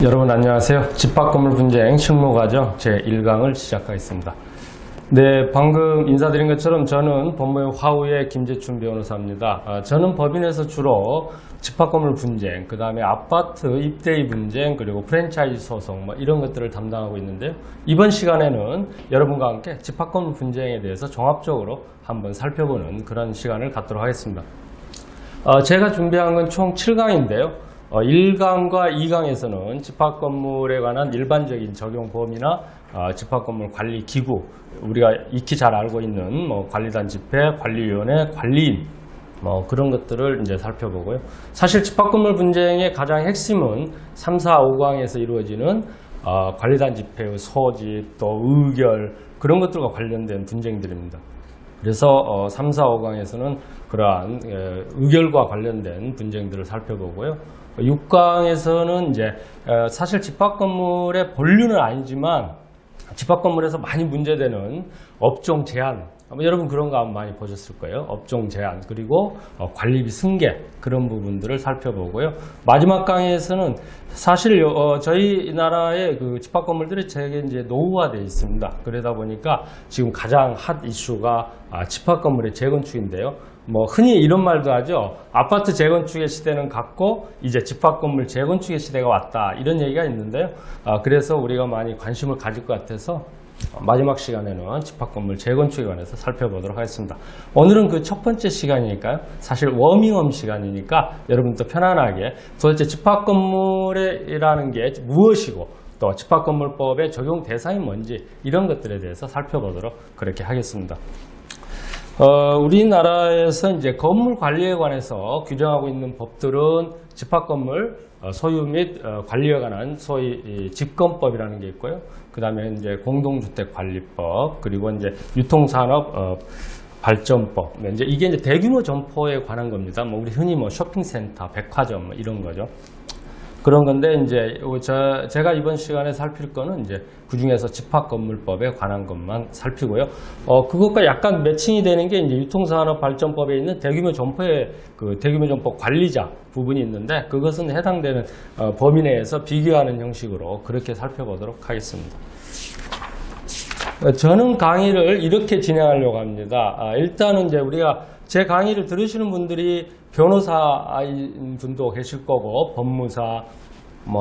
여러분 안녕하세요. 집합건물 분쟁 실무과정 제1강을 시작하겠습니다. 네, 방금 인사드린 것처럼 저는 법무의 화우의 김재춘 변호사입니다. 저는 법인에서 주로 집합건물 분쟁, 그 다음에 아파트 입대의 분쟁, 그리고 프랜차이즈 소송 이런 것들을 담당하고 있는데요. 이번 시간에는 여러분과 함께 집합건물 분쟁에 대해서 종합적으로 한번 살펴보는 그런 시간을 갖도록 하겠습니다. 제가 준비한 건 총 7강인데요. 1강과 2강에서는 집합건물에 관한 일반적인 적용 범위나 집합건물 관리 기구, 우리가 익히 잘 알고 있는 관리단 집회, 관리위원회, 관리인 그런 것들을 이제 살펴보고요. 사실 집합건물 분쟁의 가장 핵심은 3, 4, 5강에서 이루어지는 관리단 집회의 소집, 또 의결 그런 것들과 관련된 분쟁들입니다. 그래서 3, 4, 5강에서는 그러한 의결과 관련된 분쟁들을 살펴보고요. 6강에서는 이제 사실 집합건물의 본류는 아니지만 집합건물에서 많이 문제되는 업종 제한, 여러분 그런 거 아마 많이 보셨을 거예요. 업종 제한, 그리고 관리비 승계 그런 부분들을 살펴보고요. 마지막 강의에서는 사실 저희 나라의 그 집합건물들이 되게 이제 노후화되어 있습니다. 그러다 보니까 지금 가장 핫 이슈가 집합건물의 재건축인데요. 흔히 이런 말도 하죠. 아파트 재건축의 시대는 갔고 이제 집합건물 재건축의 시대가 왔다, 이런 얘기가 있는데요. 그래서 우리가 많이 관심을 가질 것 같아서 마지막 시간에는 집합건물 재건축에 관해서 살펴보도록 하겠습니다. 오늘은 그 첫 번째 시간이니까요. 사실 워밍업 시간이니까 여러분도 편안하게 도대체 집합건물이라는 게 무엇이고 또 집합건물법의 적용 대상이 뭔지 이런 것들에 대해서 살펴보도록 그렇게 하겠습니다. 우리나라에서 이제 건물 관리에 관해서 규정하고 있는 법들은 집합건물 소유 및 관리에 관한 소위 집건법이라는 게 있고요. 그 다음에 이제 공동주택관리법, 그리고 이제 유통산업 발전법. 이게 이제 대규모 점포에 관한 겁니다. 우리 흔히 쇼핑센터, 백화점 이런 거죠. 그런 건데 이제 제가 이번 시간에 살필 거는 이제 그 중에서 집합건물법에 관한 것만 살피고요. 그것과 약간 매칭이 되는 게 이제 유통산업발전법에 있는 대규모 점포의 그 대규모 점포 관리자 부분이 있는데 그것은 해당되는 범위 내에서 비교하는 형식으로 그렇게 살펴보도록 하겠습니다. 저는 강의를 이렇게 진행하려고 합니다. 일단은 이제 우리가 제 강의를 들으시는 분들이 변호사인 분도 계실 거고, 법무사,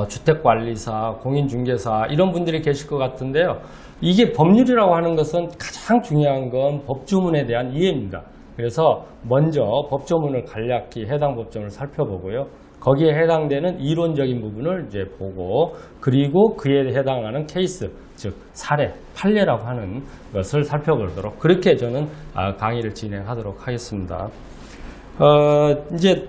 주택관리사, 공인중개사 이런 분들이 계실 것 같은데요. 이게 법률이라고 하는 것은 가장 중요한 건 법조문에 대한 이해입니다. 그래서 먼저 법조문을 간략히 해당 법조문을 살펴보고요. 거기에 해당되는 이론적인 부분을 이제 보고, 그리고 그에 해당하는 케이스, 즉 사례, 판례라고 하는 것을 살펴보도록 그렇게 저는 강의를 진행하도록 하겠습니다. 이제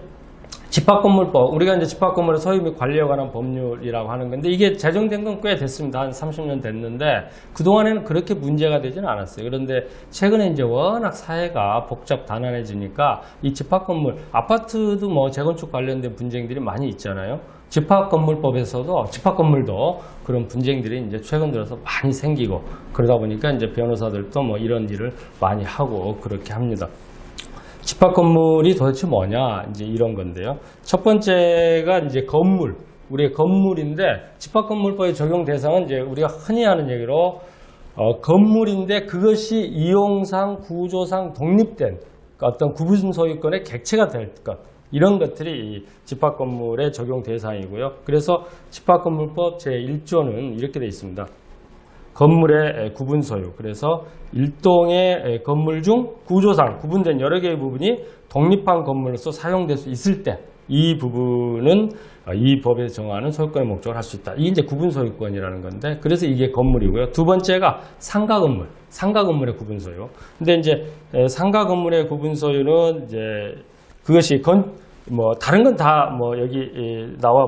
집합건물법, 우리가 이제 집합건물의 소유 및 관리에 관한 법률이라고 하는 건데 이게 제정된 건 꽤 됐습니다. 한 30년 됐는데 그동안에는 그렇게 문제가 되지는 않았어요. 그런데 최근에 이제 워낙 사회가 복잡 단란해지니까 이 집합건물, 아파트도 재건축 관련된 분쟁들이 많이 있잖아요. 집합건물법에서도 집합건물도 그런 분쟁들이 이제 최근 들어서 많이 생기고 그러다 보니까 이제 변호사들도 이런 일을 많이 하고 그렇게 합니다. 집합건물이 도대체 뭐냐, 이제 이런 건데요. 첫 번째가 이제 건물, 우리의 건물인데 집합건물법의 적용 대상은 이제 우리가 흔히 하는 얘기로 건물인데 그것이 이용상, 구조상 독립된 어떤 구분 소유권의 객체가 될 것, 이런 것들이 이 집합건물의 적용 대상이고요. 그래서 집합건물법 제1조는 이렇게 되어 있습니다. 건물의 구분 소유. 그래서 일동의 건물 중 구조상 구분된 여러 개의 부분이 독립한 건물로서 사용될 수 있을 때 이 부분은 이 법에 정하는 소유권의 목적을 할 수 있다. 이게 이제 구분 소유권이라는 건데, 그래서 이게 건물이고요. 두 번째가 상가 건물, 상가 건물의 구분 소유. 근데 이제 상가 건물의 구분 소유는 이제 그것이 다른 건 다 여기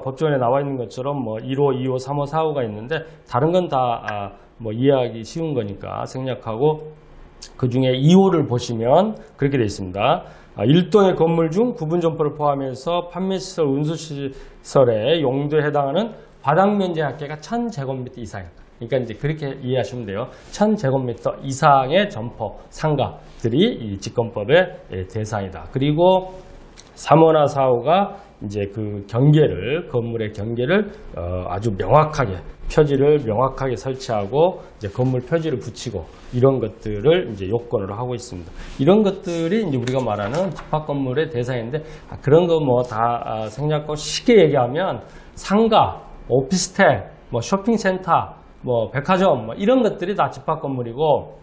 법조문에 나와 있는 것처럼 1호, 2호, 3호, 4호가 있는데 다른 건 다 이해하기 쉬운 거니까 생략하고 그 중에 2호를 보시면 그렇게 되어 있습니다. 일동의 건물 중 구분 점포를 포함해서 판매시설, 운수시설의 용도에 해당하는 바닥면적 합계가 1000제곱미터 이상. 그러니까 이제 그렇게 이해하시면 돼요. 1000제곱미터 이상의 점포, 상가들이 이 집건법의 대상이다. 그리고 3호나 4호가 이제 그 경계를, 건물의 경계를 아주 명확하게, 표지를 명확하게 설치하고 이제 건물 표지를 붙이고 이런 것들을 이제 요건으로 하고 있습니다. 이런 것들이 이제 우리가 말하는 집합 건물의 대상인데, 그런 거 뭐 다 생략하고 쉽게 얘기하면 상가, 오피스텔, 뭐 쇼핑센터, 뭐 백화점, 뭐 이런 것들이 다 집합 건물이고,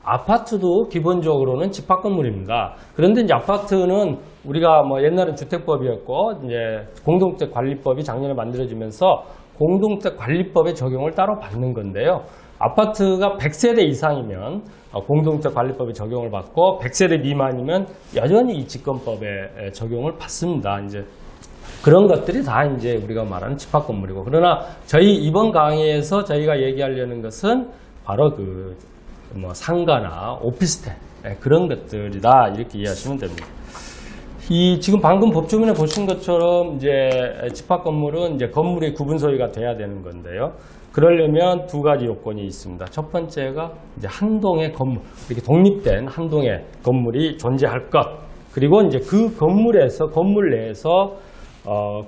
아파트도 기본적으로는 집합 건물입니다. 그런데 이제 아파트는 우리가 뭐 옛날엔 주택법이었고 이제 공동주택 관리법이 작년에 만들어지면서 공동주택 관리법의 적용을 따로 받는 건데요. 아파트가 100세대 이상이면 공동주택 관리법의 적용을 받고 100세대 미만이면 여전히 이 집권법의 적용을 받습니다. 이제 그런 것들이 다 이제 우리가 말하는 집합 건물이고, 그러나 저희 이번 강의에서 저희가 얘기하려는 것은 바로 그 뭐 상가나 오피스텔 그런 것들이다, 이렇게 이해하시면 됩니다. 이 지금 방금 법조문에 보신 것처럼 이제 집합 건물은 이제 건물의 구분 소유가 돼야 되는 건데요. 그러려면 두 가지 요건이 있습니다. 첫 번째가 이제 한 동의 건물, 이렇게 독립된 한 동의 건물이 존재할 것. 그리고 이제 그 건물에서, 건물 내에서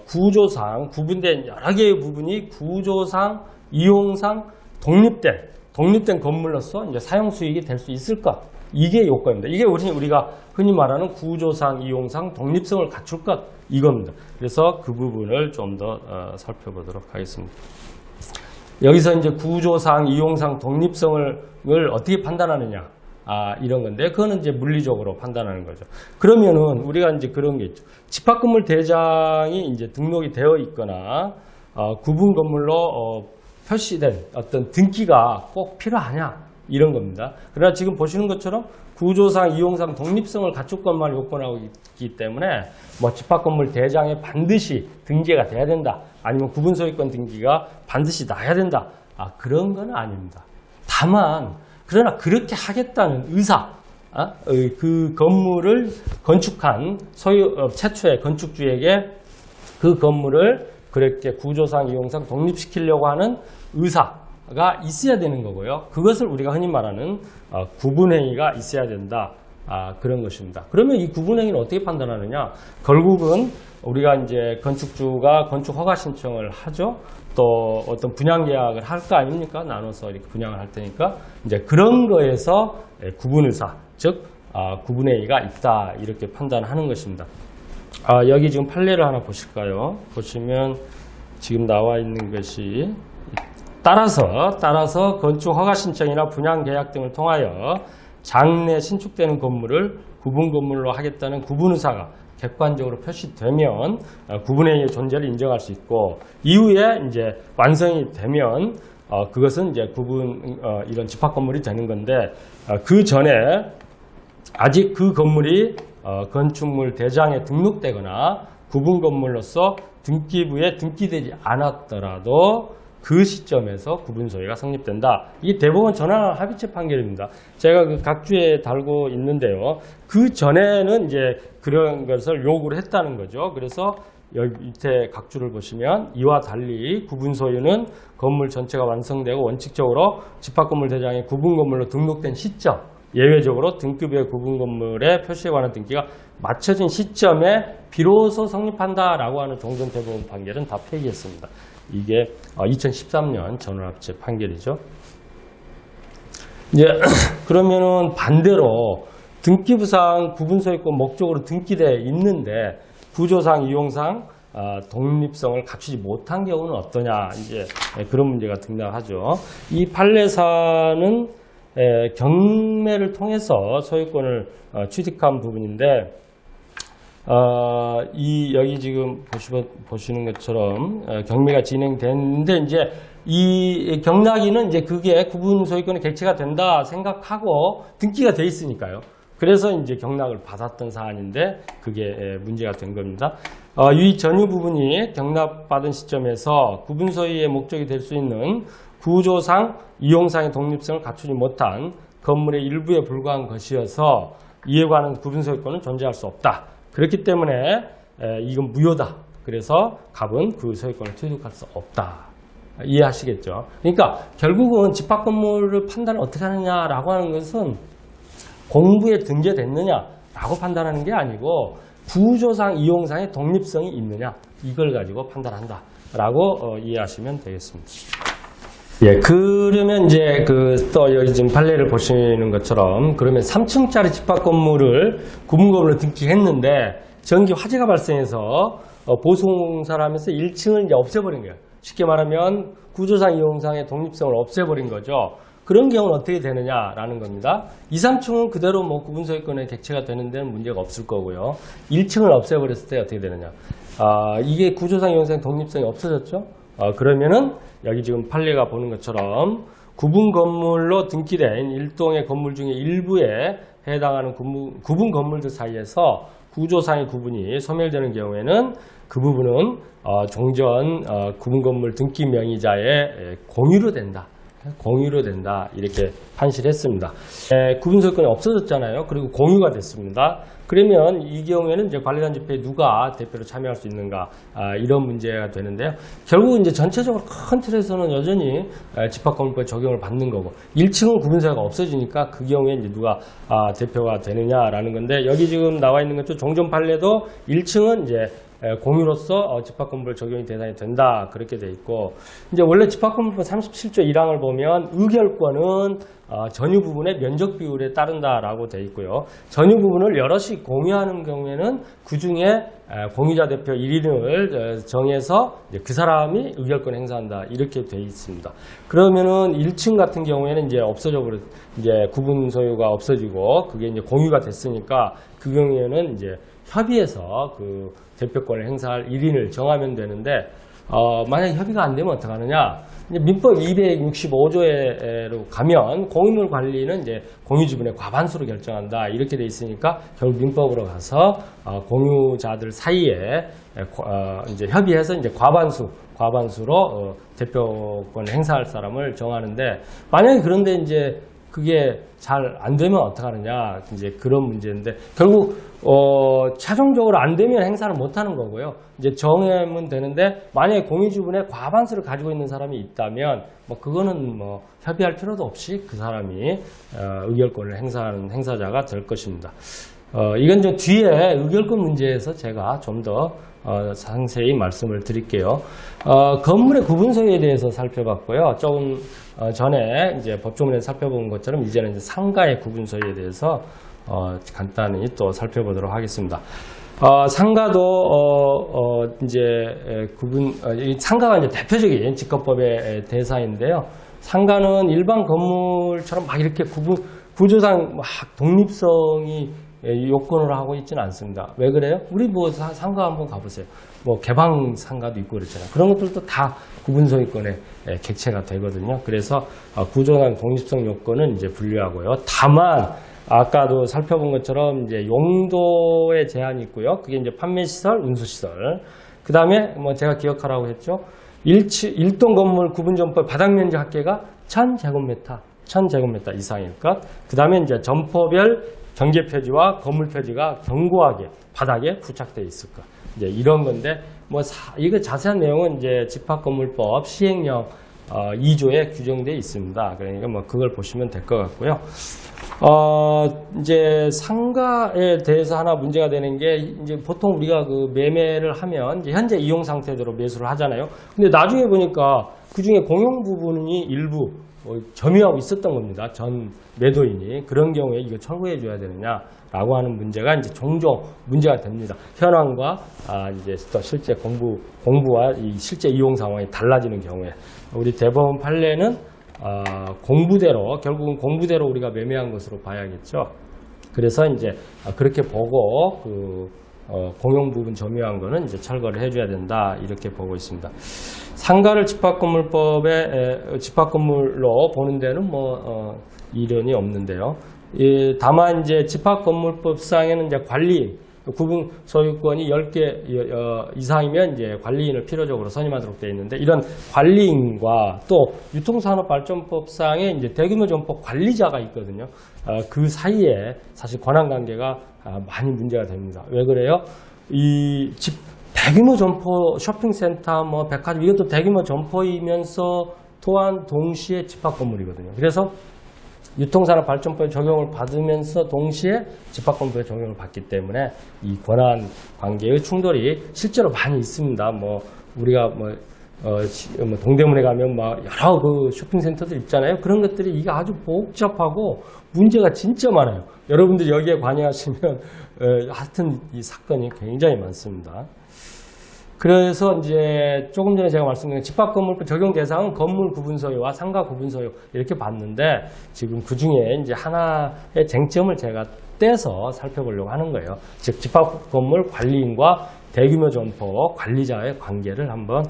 구조상 구분된 여러 개의 부분이 구조상, 이용상 독립된 건물로서 이제 사용 수익이 될 수 있을 것. 이게 요건입니다. 이게 우리가 흔히 말하는 구조상, 이용상 독립성을 갖출 것, 이겁니다. 그래서 그 부분을 좀 더 살펴보도록 하겠습니다. 여기서 이제 구조상, 이용상 독립성을 어떻게 판단하느냐, 이런 건데, 그거는 이제 물리적으로 판단하는 거죠. 그러면은 우리가 이제 그런 게 있죠. 집합 건물 대장이 이제 등록이 되어 있거나 구분 건물로 표시된 어떤 등기가 꼭 필요하냐, 이런 겁니다. 그러나 지금 보시는 것처럼 구조상, 이용상 독립성을 갖출 것만 요건하고 있기 때문에 뭐 집합 건물 대장에 반드시 등재가 돼야 된다, 아니면 구분 소유권 등기가 반드시 나야 된다, 그런 건 아닙니다. 다만 그러나 그렇게 하겠다는 의사, 그 건물을 건축한 최초의 건축주에게 그 건물을 그렇게 구조상, 이용상 독립시키려고 하는 의사가 있어야 되는 거고요. 그것을 우리가 흔히 말하는 구분행위가 있어야 된다, 그런 것입니다. 그러면 이 구분행위를 어떻게 판단하느냐? 결국은 우리가 이제 건축주가 건축 허가 신청을 하죠. 또 어떤 분양 계약을 할 거 아닙니까? 나눠서 이렇게 분양을 할 테니까 이제 그런 거에서 구분 의사, 즉 구분행위가 있다, 이렇게 판단하는 것입니다. 여기 지금 판례를 하나 보실까요? 보시면 지금 나와 있는 것이 따라서 건축 허가 신청이나 분양 계약 등을 통하여 장내 신축되는 건물을 구분 건물로 하겠다는 구분 의사가 객관적으로 표시되면 구분행위의 존재를 인정할 수 있고, 이후에 이제 완성이 되면 그것은 이제 이런 집합 건물이 되는 건데, 그 전에 아직 그 건물이 건축물 대장에 등록되거나 구분 건물로서 등기부에 등기되지 않았더라도 그 시점에서 구분 소유가 성립된다. 이게 대법원 전환 합의체 판결입니다. 제가 그 각주에 달고 있는데요. 그 전에는 이제 그런 것을 요구를 했다는 거죠. 그래서 여기 밑에 각주를 보시면 이와 달리 구분 소유는 건물 전체가 완성되고 원칙적으로 집합 건물 대장에 구분 건물로 등록된 시점, 예외적으로 등급의 구분 건물의 표시에 관한 등기가 맞춰진 시점에 비로소 성립한다라고 하는 종전 대법원 판결은 다 폐기했습니다. 이게 2013년 전원합체 판결이죠. 이제 그러면은 반대로 등기부상 구분소유권 목적으로 등기되어 있는데 구조상, 이용상 독립성을 갖추지 못한 경우는 어떠냐, 이제 그런 문제가 등장하죠. 이 판례사는 경매를 통해서 소유권을 취득한 부분인데, 여기 지금 보시는 것처럼 경매가 진행됐는데, 이제 이 경락인은 이제 그게 구분 소유권의 객체가 된다 생각하고 등기가 돼 있으니까요. 그래서 이제 경락을 받았던 사안인데 그게 문제가 된 겁니다. 이 전유 부분이 경락받은 시점에서 구분 소유의 목적이 될 수 있는 구조상, 이용상의 독립성을 갖추지 못한 건물의 일부에 불과한 것이어서 이에 관한 구분 소유권은 존재할 수 없다. 그렇기 때문에 이건 무효다. 그래서 갑은 그 소유권을 취득할 수 없다. 이해하시겠죠? 그러니까 결국은 집합 건물을 판단을 어떻게 하느냐라고 하는 것은 공부에 등재됐느냐라고 판단하는 게 아니고 구조상, 이용상의 독립성이 있느냐, 이걸 가지고 판단한다라고 이해하시면 되겠습니다. 예, 그러면 이제 또 여기 지금 판례를 보시는 것처럼 그러면 3층짜리 집합 건물을 구분건물로 등기했는데 전기 화재가 발생해서 보수공사를 하면서 1층을 이제 없애버린 거예요. 쉽게 말하면 구조상, 이용상의 독립성을 없애버린 거죠. 그런 경우는 어떻게 되느냐라는 겁니다. 2, 3층은 그대로 뭐 구분소유권에 객체가 되는 데는 문제가 없을 거고요. 1층을 없애버렸을 때 어떻게 되느냐. 이게 구조상, 이용상 독립성이 없어졌죠. 그러면은 여기 지금 판례가 보는 것처럼 구분 건물로 등기된 일동의 건물 중에 일부에 해당하는 구분 건물들 사이에서 구조상의 구분이 소멸되는 경우에는 그 부분은 종전 구분 건물 등기 명의자의 공유로 된다. 공유로 된다. 이렇게 판시를 했습니다. 구분소유권이 없어졌잖아요. 그리고 공유가 됐습니다. 그러면 이 경우에는 이제 관리단 집회에 누가 대표로 참여할 수 있는가, 이런 문제가 되는데요. 결국 이제 전체적으로 큰 틀에서는 여전히 집합건물법 적용을 받는 거고, 1층은 구분소유가 없어지니까 그 경우에 이제 누가 대표가 되느냐라는 건데, 여기 지금 나와 있는 것도 종전 판례도 1층은 이제 공유로서 집합건물 적용이 대상이 된다, 그렇게 돼 있고, 이제 원래 집합건물법 37조 1항을 보면 의결권은 전유 부분의 면적 비율에 따른다라고 돼 있고요. 전유 부분을 여럿이 공유하는 경우에는 그 중에 공유자 대표 1인을 정해서 그 사람이 의결권 행사한다, 이렇게 돼 있습니다. 그러면은 1층 같은 경우에는 이제 없어져 버려, 이제 구분 소유가 없어지고 그게 이제 공유가 됐으니까 그 경우에는 이제 협의해서 그 대표권을 행사할 1인을 정하면 되는데, 만약에 협의가 안 되면 어떡하느냐. 이제 민법 265조로 가면 공유물 관리는 이제 공유지분의 과반수로 결정한다, 이렇게 돼 있으니까 결국 민법으로 가서 공유자들 사이에 이제 협의해서 이제 과반수로 대표권을 행사할 사람을 정하는데, 만약에 그런데 이제 그게 잘 안 되면 어떡하느냐, 이제 그런 문제인데, 결국 최종적으로 안 되면 행사를 못 하는 거고요. 이제 정하면 되는데, 만약에 공유지분의 과반수를 가지고 있는 사람이 있다면 뭐 그거는 뭐 협의할 필요도 없이 그 사람이 의결권을 행사하는 행사자가 될 것입니다. 이건 좀 뒤에 의결권 문제에서 제가 좀 더 상세히 말씀을 드릴게요. 건물의 구분 소유에 대해서 살펴봤고요. 조금 전에 이제 법조문에 살펴본 것처럼 이제는 이제 상가의 구분 소유에 대해서 간단히 또 살펴보도록 하겠습니다. 상가도 이제 상가가 이제 대표적인 직거법의 대상인데요. 상가는 일반 건물처럼 막 이렇게 구조상 막 독립성이 요건을 하고 있지는 않습니다. 왜 그래요? 우리 뭐 상가 한번 가보세요. 뭐 개방 상가도 있고 그렇잖아요. 그런 것들도 다 구분소유권의 객체가 되거든요. 그래서 구조상 독립성 요건은 이제 분류하고요. 다만 아까도 살펴본 것처럼 이제 용도의 제한이 있고요. 그게 이제 판매시설, 운수시설. 그 다음에 뭐 제가 기억하라고 했죠. 1동 건물 구분점포 바닥면적 합계가 1000제곱미터 이상일 것. 그 다음에 이제 점포별 경계 표지와 건물 표지가 견고하게 바닥에 부착되어 있을 것. 이제 이런 건데, 뭐 이거 자세한 내용은 이제 집합건물법 시행령 2조에 규정되어 있습니다. 그러니까 뭐 그걸 보시면 될 것 같고요. 이제 상가에 대해서 하나 문제가 되는 게, 이제 보통 우리가 그 매매를 하면 이제 현재 이용 상태대로 매수를 하잖아요. 근데 나중에 보니까 그 중에 공용 부분이 일부 점유하고 있었던 겁니다. 전 매도인이. 그런 경우에 이거 철거해 줘야 되느냐라고 하는 문제가 이제 종종 문제가 됩니다. 현황과 이제 또 실제 공부와 이 실제 이용 상황이 달라지는 경우에 우리 대법원 판례는 공부대로, 결국은 공부대로 우리가 매매한 것으로 봐야겠죠. 그래서 이제 그렇게 보고 공용 부분 점유한 거는 이제 철거를 해줘야 된다, 이렇게 보고 있습니다. 상가를 집합건물로 보는 데는 뭐 이론이 없는데요. 다만 이제 집합건물법상에는 이제 관리인, 구분 소유권이 10개 이상이면 이제 관리인을 필요적으로 선임하도록 되어 있는데, 이런 관리인과 또 유통산업발전법상에 이제 대규모 점포 관리자가 있거든요. 그 사이에 사실 권한관계가 많이 문제가 됩니다. 왜 그래요? 대규모 점포, 쇼핑센터, 뭐 백화점, 이것도 대규모 점포이면서 또한 동시에 집합 건물이거든요. 그래서 유통산업발전법의 적용을 받으면서 동시에 집합금법의 적용을 받기 때문에 이 권한 관계의 충돌이 실제로 많이 있습니다. 뭐 우리가 뭐 동대문에 가면 막 여러 그 쇼핑센터들 있잖아요. 그런 것들이 이게 아주 복잡하고 문제가 진짜 많아요. 여러분들이 여기에 관여하시면 하여튼 이 사건이 굉장히 많습니다. 그래서 이제 조금 전에 제가 말씀드린 집합건물법 적용 대상은 건물 구분 소유와 상가 구분 소유 이렇게 봤는데 지금 그 중에 이제 하나의 쟁점을 제가 떼서 살펴보려고 하는 거예요. 즉 집합건물 관리인과 대규모 점포 관리자의 관계를 한번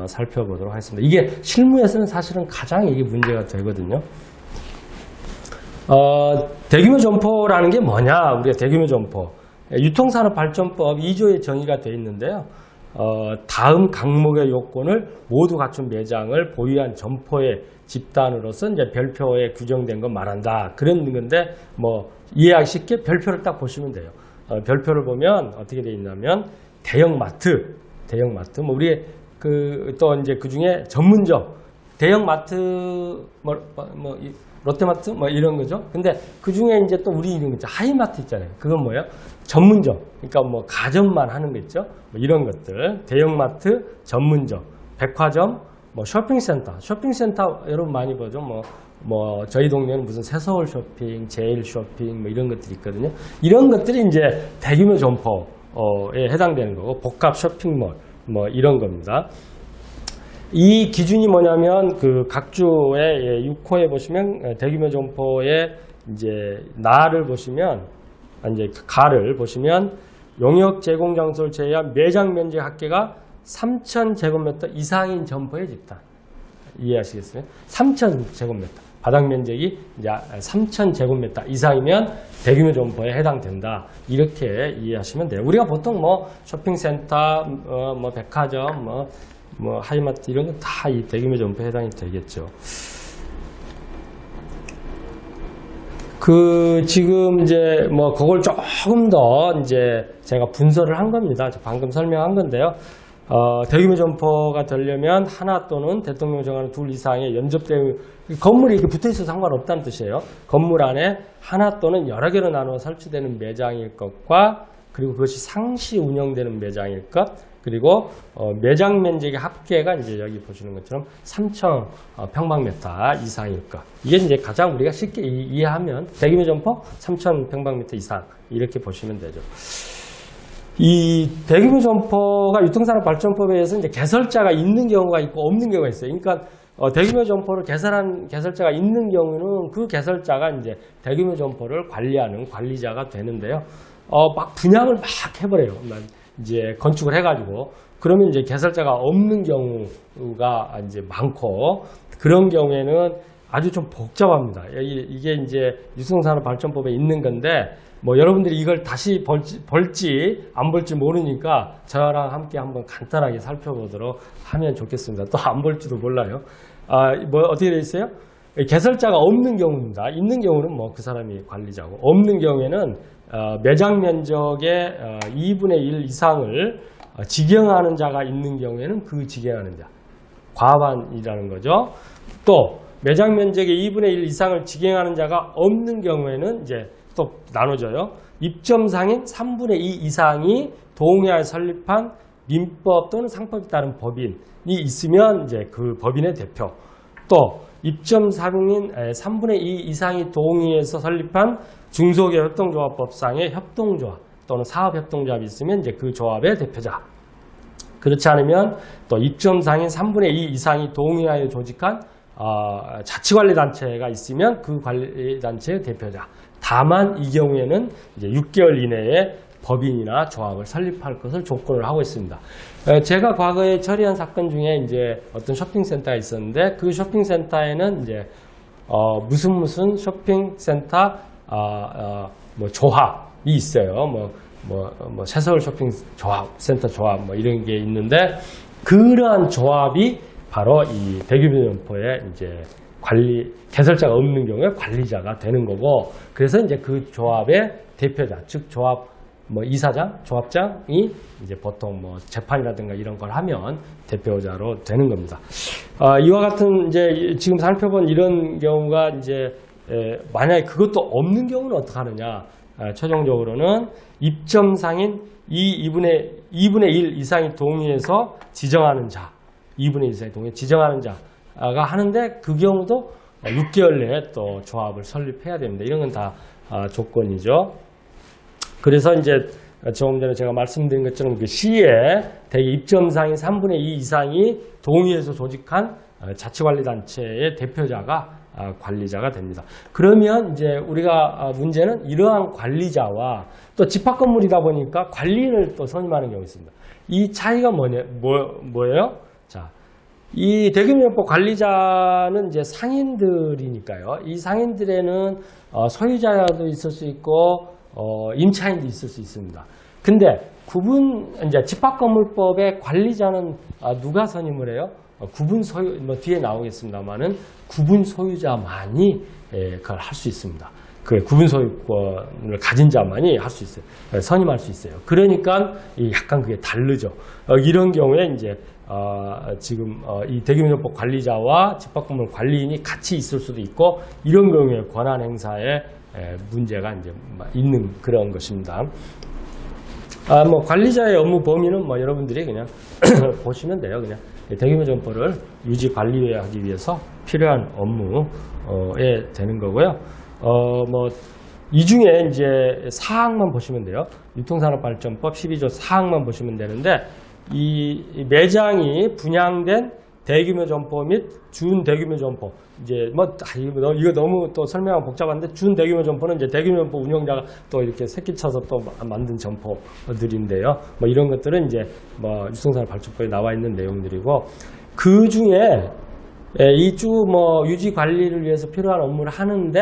살펴보도록 하겠습니다. 이게 실무에서는 사실은 가장 이게 문제가 되거든요. 대규모 점포라는 게 뭐냐? 우리가 대규모 점포 유통산업발전법 2조에 정의가 되어 있는데요. 다음 항목의 요건을 모두 갖춘 매장을 보유한 점포의 집단으로서 이제 별표에 규정된 건 말한다. 그런 건데 뭐 이해하기 쉽게 별표를 딱 보시면 돼요. 별표를 보면 어떻게 되어 있냐면 대형마트 뭐 우리 또 이제 그 중에 전문점 대형마트 롯데마트 뭐 이런 거죠. 근데 그 중에 이제 또 우리 이런 거 있죠. 하이마트 있잖아요. 그건 뭐예요? 전문점. 그러니까 뭐 가전만 하는 거 있죠. 뭐 이런 것들. 대형마트, 전문점, 백화점, 뭐 쇼핑센터. 쇼핑센터 여러분 많이 보죠. 뭐 저희 동네는 무슨 새서울 쇼핑, 제일 쇼핑 뭐 이런 것들이 있거든요. 이런 것들이 이제 대규모 점포에 해당되는 거고 복합 쇼핑몰 뭐 이런 겁니다. 이 기준이 뭐냐면 그 각주의 6호에 보시면 대규모 점포의 이제 나를 보시면 이제 가를 보시면 용역 제공 장소를 제외한 매장 면적 합계가 3,000제곱미터 이상인 점포의 집단. 이해하시겠어요? 3,000제곱미터. 바닥 면적이 이제 3,000제곱미터 이상이면 대규모 점포에 해당된다. 이렇게 이해하시면 돼요. 우리가 보통 뭐 쇼핑센터, 뭐 백화점, 뭐 하이마트 이런 건 다 이 대규모 점포에 해당이 되겠죠. 지금 이제 뭐 그걸 조금 더 이제 제가 분석을 한 겁니다. 방금 설명한 건데요. 대규모 점포가 되려면 하나 또는 대통령이 정하는 둘 이상의 연접된 건물이 이렇게 붙어 있어서 상관없다는 뜻이에요. 건물 안에 하나 또는 여러 개로 나누어 설치되는 매장일 것과 그리고 그것이 상시 운영되는 매장일 것 그리고 매장 면적의 합계가 이제 여기 보시는 것처럼 3,000평방미터 이상일 것. 이게 이제 가장 우리가 쉽게 이해하면 대규모 점포 3,000평방미터 이상 이렇게 보시면 되죠. 이 대규모 점포가 유통산업발전법에 의해서 이제 개설자가 있는 경우가 있고 없는 경우가 있어요. 그러니까 대규모 점포를 개설한 개설자가 있는 경우는 그 개설자가 이제 대규모 점포를 관리하는 관리자가 되는데요. 막 분양을 막 해버려요. 이제 건축을 해가지고 그러면 이제 개설자가 없는 경우가 이제 많고 그런 경우에는 아주 좀 복잡합니다. 이게 이제 유통산업발전법에 있는 건데 뭐 여러분들이 이걸 다시 볼지 안 볼지 모르니까 저랑 함께 한번 간단하게 살펴보도록 하면 좋겠습니다. 또 안 볼지도 몰라요. 뭐 어떻게 되어 있어요? 개설자가 없는 경우입니다. 있는 경우는 뭐 그 사람이 관리자고 없는 경우에는 매장 면적의 2분의 1 이상을 직영하는 자가 있는 경우에는 그 직영하는 자 과반이라는 거죠. 또 매장 면적의 2분의 1 이상을 직영하는 자가 없는 경우에는 이제 또 나눠져요. 입점상인 3분의 2 이상이 동의하에 설립한 민법 또는 상법에 따른 법인이 있으면 이제 그 법인의 대표. 또 입점상인 3분의 2 이상이 동의해서 설립한 중소기업 협동조합법상의 협동조합 또는 사업협동조합이 있으면 이제 그 조합의 대표자. 그렇지 않으면 또 입점상인 3분의 2 이상이 동의하여 조직한 자치관리단체가 있으면 그 관리단체의 대표자. 다만 이 경우에는 이제 6개월 이내에 법인이나 조합을 설립할 것을 조건을 하고 있습니다. 제가 과거에 처리한 사건 중에 이제 어떤 쇼핑센터가 있었는데 그 쇼핑센터에는 이제 무슨 쇼핑센터 뭐 조합이 있어요. 뭐 새서울 쇼핑 조합, 센터 조합 뭐 이런 게 있는데 그러한 조합이 바로 이 대규모 점포에 이제 개설자가 없는 경우에 관리자가 되는 거고 그래서 이제 그 조합의 대표자, 즉 조합 뭐 이사장, 조합장이 이제 보통 뭐 재판이라든가 이런 걸 하면 대표자로 되는 겁니다. 이와 같은 이제 지금 살펴본 이런 경우가 이제 만약에 그것도 없는 경우는 어떻게 하느냐? 최종적으로는 입점상인 2분의 1 이상이 동의해서 지정하는 자, 2분의 1 이상이 동의해 지정하는 자가 하는데 그 경우도 6개월 내에 또 조합을 설립해야 됩니다. 이런 건 다 조건이죠. 그래서 이제 조금 전에 제가 말씀드린 것처럼 그 시에 대개 입점상인 3분의 2 이상이 동의해서 조직한 자치관리단체의 대표자가 관리자가 됩니다. 그러면 이제 우리가 문제는 이러한 관리자와 또 집합건물이다 보니까 관리인을 또 선임하는 경우가 있습니다. 이 차이가 뭐예요? 자, 이 대규모법 관리자는 이제 상인들이니까요. 이 상인들에는 소유자도 있을 수 있고 임차인도 있을 수 있습니다. 근데 이제 집합건물법의 관리자는 누가 선임을 해요? 구분 소유, 뒤에 나오겠습니다만은 구분 소유자만이 그걸 할 수 있습니다. 그 구분 소유권을 가진 자만이 할 수 있어요. 선임할 수 있어요. 그러니까 약간 그게 다르죠. 이런 경우에 이제 지금 이 대규모법 관리자와 집합건물 관리인이 같이 있을 수도 있고 이런 경우에 권한 행사에 문제가 이제 있는 그런 것입니다. 뭐 관리자의 업무 범위는 뭐 여러분들이 그냥 보시면 돼요. 그냥 대규모점포를 유지 관리하기 위해서 필요한 업무에 되는 거고요. 뭐 이 중에 이제 사항만 보시면 돼요. 유통산업발전법 12조 사항만 보시면 되는데 이 매장이 분양된 대규모 점포 및 준대규모 점포 이제 이거 너무 또 설명하면 복잡한데 준대규모 점포는 이제 대규모 점포 운영자가 또 이렇게 새끼 쳐서 또 만든 점포들인데요. 뭐 이런 것들은 이제 뭐 유통산업발전법에 나와 있는 내용들이고 그 중에 이 주 뭐 유지 관리를 위해서 필요한 업무를 하는데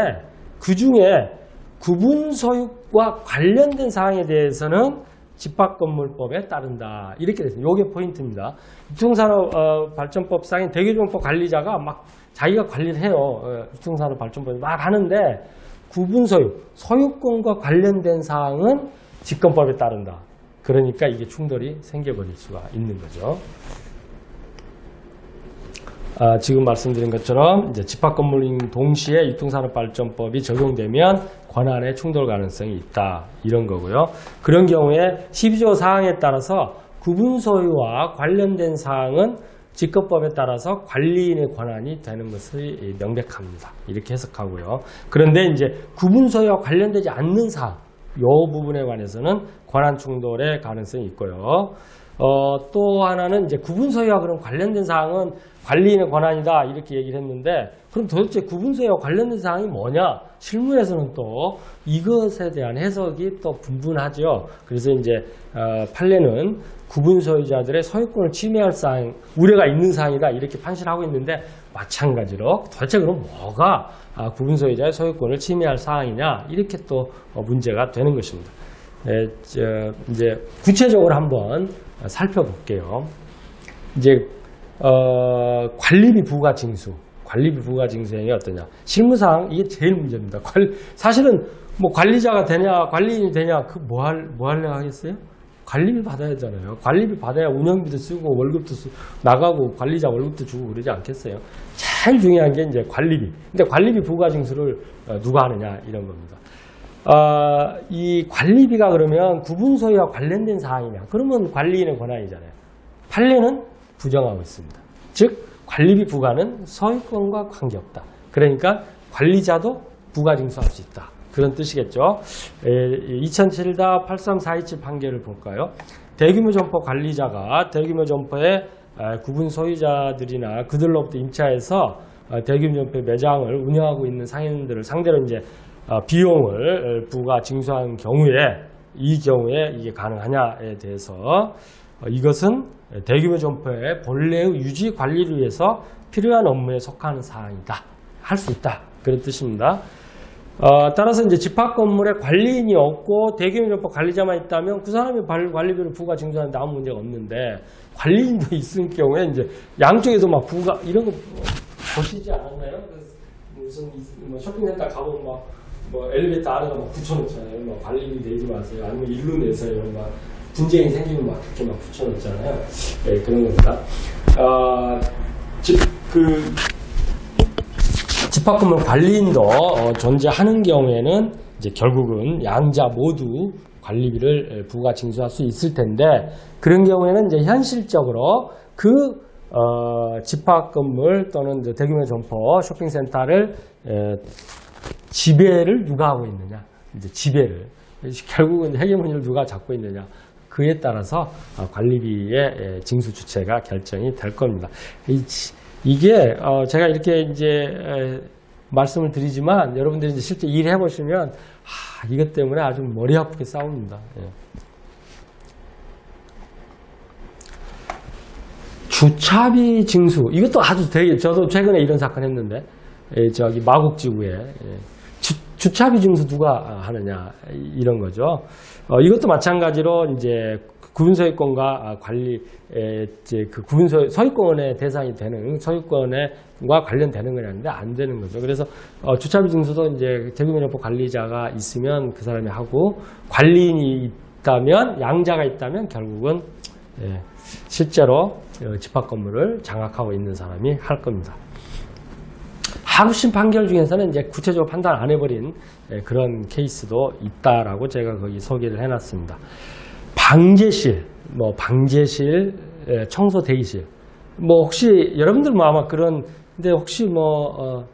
그 중에 구분 소유과 관련된 사항에 대해서는 집합건물법에 따른다. 이렇게 됐습니다. 이게 포인트입니다. 유통산업발전법상인 대규모점포 관리자가 막 자기가 관리를 해요. 유통산업발전법에 막 하는데 구분 소유, 소유권과 관련된 사항은 집권법에 따른다. 그러니까 이게 충돌이 생겨버릴 수가 있는 거죠. 지금 말씀드린 것처럼 이제 집합건물인 동시에 유통산업발전법이 적용되면 권한의 충돌 가능성이 있다. 이런 거고요. 그런 경우에 12조 사항에 따라서 구분 소유와 관련된 사항은 직거법에 따라서 관리인의 권한이 되는 것이 명백합니다. 이렇게 해석하고요. 그런데 이제 구분 소유와 관련되지 않는 사항, 이 부분에 관해서는 권한 충돌의 가능성이 있고요. 또 하나는 이제 구분 소유와 그런 관련된 사항은 관리인의 권한이다 이렇게 얘기를 했는데 그럼 도대체 구분 소유와 관련된 사항이 뭐냐? 실무에서는 또 이것에 대한 해석이 또 분분하죠. 그래서 이제 판례는 구분 소유자들의 소유권을 침해할 사항, 우려가 있는 사항이다 이렇게 판시를 하고 있는데 마찬가지로 도대체 그럼 뭐가 구분 소유자의 소유권을 침해할 사항이냐 이렇게 또 문제가 되는 것입니다. 이제 구체적으로 한번 살펴볼게요. 이제 관리비 부과 징수, 관리비 부과 징수행위 어떠냐? 실무상 이게 제일 문제입니다. 사실은 뭐 관리자가 되냐, 관리인이 되냐, 그 뭐 하려고 하겠어요? 관리비 받아야 하잖아요. 관리비 받아야 운영비도 쓰고 월급도 나가고 관리자 월급도 주고 그러지 않겠어요? 제일 중요한 게 이제 관리비. 근데 관리비 부과 징수를 누가 하느냐 이런 겁니다. 이 관리비가 그러면 구분 소유와 관련된 사항이냐? 그러면 관리인의 권한이잖아요. 판례는 부정하고 있습니다. 즉 관리비 부과는 소유권과 관계없다. 그러니까 관리자도 부과 징수할 수 있다. 그런 뜻이겠죠. 2007-83427 판결을 볼까요? 대규모 점포 관리자가 대규모 점포의 구분 소유자들이나 그들로부터 임차해서 대규모 점포의 매장을 운영하고 있는 상인들을 상대로 이제 비용을 부과 징수한 경우에 이 경우에 이게 가능하냐에 대해서 이것은 대규모 점포의 본래의 유지 관리를 위해서 필요한 업무에 속하는 사항이다. 할 수 있다. 그런 뜻입니다. 따라서 이제 집합건물에 관리인이 없고 대규모 점포 관리자만 있다면 그 사람이 관리비를 부과 징수하는데 아무 문제가 없는데 관리인도 있을 경우에 이제 양쪽에서 막 부과 이런 거 보시지 않았나요? 무슨 뭐 쇼핑센터 가보면 뭐 엘리베이터 안에다 막 붙여놓잖아요. 막 관리비 내지 마세요. 아니면 일로 내세요. 막 분쟁이 생기면 막 그렇게 막 붙여놓잖아요. 네, 그런 겁니다. 집합건물 관리인도 존재하는 경우에는 이제 결국은 양자 모두 관리비를 부가 징수할 수 있을 텐데, 그런 경우에는 이제 현실적으로 그 집합건물 또는 이제 대규모 점포 쇼핑센터를 지배를 누가 하고 있느냐, 이제 지배를 결국은 헤게모니를 누가 잡고 있느냐, 그에 따라서 관리비의 징수 주체가 결정이 될 겁니다. 이게 제가 이렇게 이제 말씀을 드리지만 여러분들이 이제 실제 일해 보시면 이것 때문에 아주 머리 아프게 싸웁니다. 예. 주차비 징수, 이것도 아주 되게, 저도 최근에 이런 사건 했는데, 저기 마곡지구에 주차비 징수 누가 하느냐, 이런 거죠. 이것도 마찬가지로 이제 구분소유권과 관리, 이제 그 소유권의 대상이 되는, 소유권과 관련되는 거냐는데 안 되는 거죠. 그래서 주차비 징수도 이제 대규모 점포 관리자가 있으면 그 사람이 하고, 관리인이 있다면, 양자가 있다면 결국은 실제로 집합 건물을 장악하고 있는 사람이 할 겁니다. 하급심 판결 중에서는 이제 구체적으로 판단 안 해버린 그런 케이스도 있다라고 제가 거기 소개를 해놨습니다. 방제실, 방제실, 청소 대기실. 혹시 여러분들 아마 그런, 근데 혹시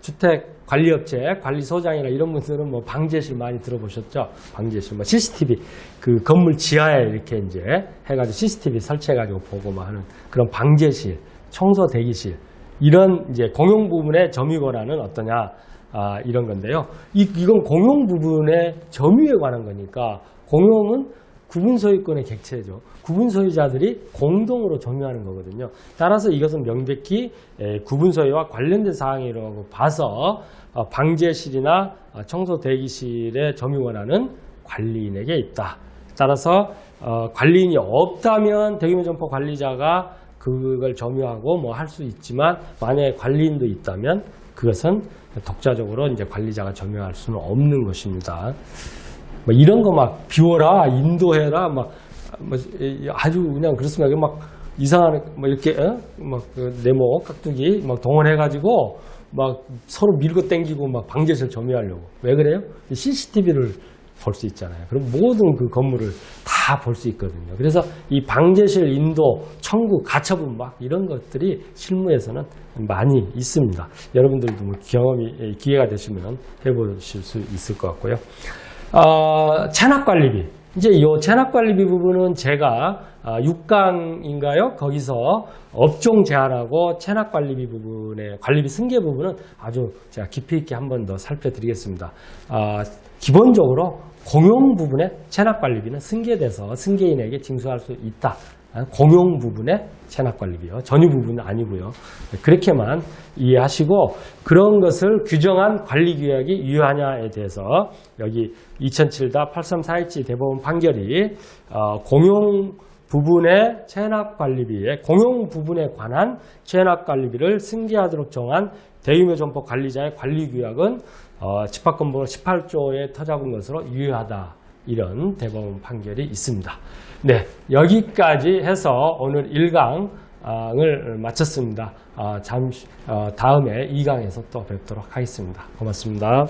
주택 관리업체, 관리소장이나 이런 분들은 방제실 많이 들어보셨죠? 방제실, CCTV, 그 건물 지하에 이렇게 이제 해가지고 CCTV 설치해가지고 보고 하는 그런 방제실, 청소 대기실, 이런 이제 공용 부분의 점유 권한은 어떠냐, 이런 건데요. 이건 공용 부분의 점유에 관한 거니까, 공용은 구분 소유권의 객체죠. 구분 소유자들이 공동으로 점유하는 거거든요. 따라서 이것은 명백히 구분 소유와 관련된 사항이라고 봐서 방제실이나 청소 대기실의 점유 권한은 관리인에게 있다. 따라서 관리인이 없다면 대규모 점포 관리자가 그걸 점유하고 할 수 있지만, 만약에 관리인도 있다면 그것은 독자적으로 이제 관리자가 점유할 수는 없는 것입니다. 이런 거 비워라, 인도해라, 아주 그냥 그렇습니다. 이상한, 이렇게, 네모, 깍두기, 동원해가지고, 서로 밀고 땡기고, 방제실 점유하려고. 왜 그래요? CCTV를 볼 수 있잖아요. 그럼 모든 그 건물을 다 볼 수 있거든요. 그래서 이 방제실 인도, 청구, 가처분 이런 것들이 실무에서는 많이 있습니다. 여러분들도 기회가 되시면 해보실 수 있을 것 같고요. 체납관리비. 이제 이 체납관리비 부분은 제가 6강인가요? 거기서 업종 제한하고 체납관리비 부분의 관리비 승계 부분은 아주 제가 깊이 있게 한 번 더 살펴드리겠습니다. 기본적으로 공용 부분의 체납관리비는 승계돼서 승계인에게 징수할 수 있다. 공용 부분의 체납관리비요. 전유 부분은 아니고요. 그렇게만 이해하시고, 그런 것을 규정한 관리규약이 유효하냐에 대해서 여기 2007-834H 대법원 판결이 공용 부분의 체납관리비에, 공용 부분에 관한 체납관리비를 승계하도록 정한 대규모 점포 관리자의 관리규약은 집합건물 18조의 터잡은 것으로 유효하다. 이런 대법원 판결이 있습니다. 네, 여기까지 해서 오늘 1강을 마쳤습니다. 다음에 2강에서 또 뵙도록 하겠습니다. 고맙습니다.